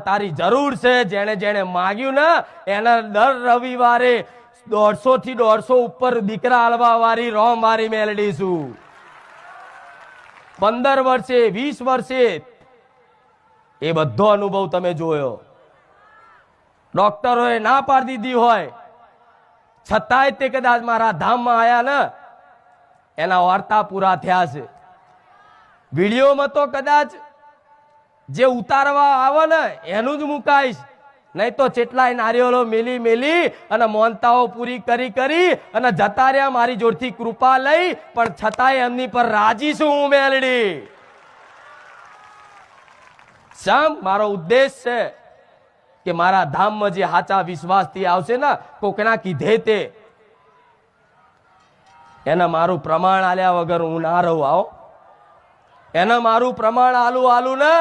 તારી જરૂર છે. જેણે જેણે માગ્યું ને એને દર રવિવારે 150 થી 150 ઉપર દીકરા આલવા વાળી રોમ વાળી મેલડી છું. 15 વર્ષે 20 વર્ષે એ બધો અનુભવ તમે જોયો. ડોક્ટરોએ ના પાડી દીધી હોય છતાંય તે કદાચ મારા ધામમાં આયા ને એના વાર્તા પૂરા થયા છે. વિડીયોમાં તો કદાચ જે ઉતારવા આવે ને એનું જ મુકાઈશ, નહીં તો કેટલાય નારિયેળો મેલી મેલી અને મોનતાઓ પૂરી કરી કરી અને જતા રહ્યા મારી જોડથી કૃપા લઈ, પણ છતાંય એમની પર રાજી છું હું મેલડી. સમ મારો ઉદ્દેશ છે કે મારા ધામમાં જે સાચા વિશ્વાસથી આવશે ને કોકના કીધે તે એને મારું પ્રમાણ આલ્યા વગર હું ના રહું. આવો એને મારું પ્રમાણ આલું ને